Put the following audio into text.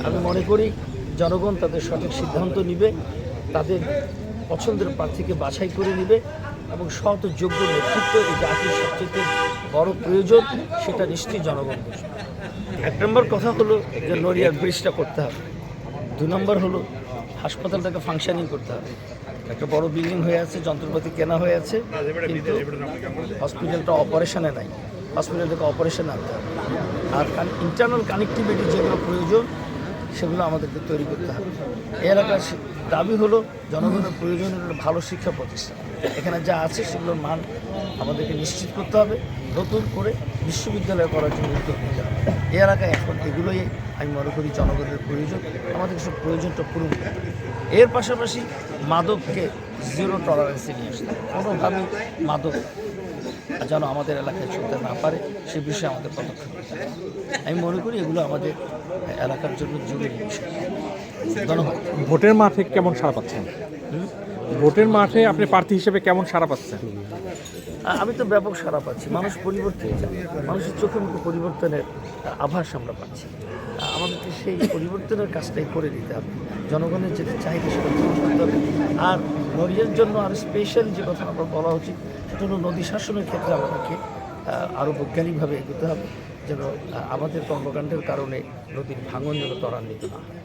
আমি মনে করি জনগণ তাদের সঠিক সিদ্ধান্ত নেবে, তাদের পছন্দের প্রার্থীকে বাছাই করে নেবে এবং সৎ যোগ্য নেতৃত্ব এই জাতির সবচেয়ে বড় প্রয়োজন, সেটা নিশ্চয়ই জনগণ বুঝবে। 1 নম্বর কথা হলো যে নড়িয়ার ব্রিজটা করতে হবে। 2 নম্বর হলো হাসপাতালটাকে ফাংশনিং করতে হবে। একটা বড় বিল্ডিং হয়ে আছে, যন্ত্রপাতি কেনা হয়ে আছে, কিন্তু হসপিটালটা অপারেশনে নাই। হসপিটালটাকে অপারেশনে আনতে হবে। আর ইন্টারনাল কানেক্টিভিটি যেগুলো প্রয়োজন সেগুলো আমাদেরকে তৈরি করতে হবে। এই এলাকার দাবি হলো জনগণের প্রয়োজনীয় একটা ভালো শিক্ষা প্রতিষ্ঠান। এখানে যা আছে সেগুলোর মান আমাদেরকে নিশ্চিত করতে হবে। নতুন করে বিশ্ববিদ্যালয় করার জন্য উদ্যোগ নিতে হবে। এই এলাকায় এখন এগুলোই আমি মনে করি জনগণের প্রয়োজন, আমাদের সব প্রয়োজনটা পূরণ করতে হবে। এর পাশাপাশি মাদককে জিরো টলারেন্সে নিয়ে আসতে হবে। কোনোভাবেই মাদক যেন আমাদের এলাকায় চলতে না পারে সে বিষয়ে আমাদের পদক্ষেপ নিতে হবে। আমি মনে করি এগুলো আমাদের এলাকার জন্য জরুরি বিষয়। ধন্যবাদ। ভোটের মাঠে কেমন সাড়া পাচ্ছেন? ভোটের মাঠে আপনি প্রার্থী হিসেবে কেমন সাড়া পাচ্ছেন? আমি তো ব্যাপক সাড়া পাচ্ছি। মানুষ পরিবর্তন চায়, মানুষের চোখে মুখে পরিবর্তনের আভাস আমরা পাচ্ছি। আমাদেরকে সেই পরিবর্তনের কাজটাই করে দিতে হবে। জনগণের যেটা চাহিদা সেটা পূরণ করতে হবে। আর নড়িয়ার জন্য আরও স্পেশাল যে কথা আমার বলা উচিত সেটা হলো নদী শাসনের ক্ষেত্রে আমাদেরকে আরও বৈজ্ঞানিকভাবে এগোতে হবে, যেন আমাদের কর্মকাণ্ডের কারণে নদীর ভাঙন যেন ত্বরান্বিত না হয়।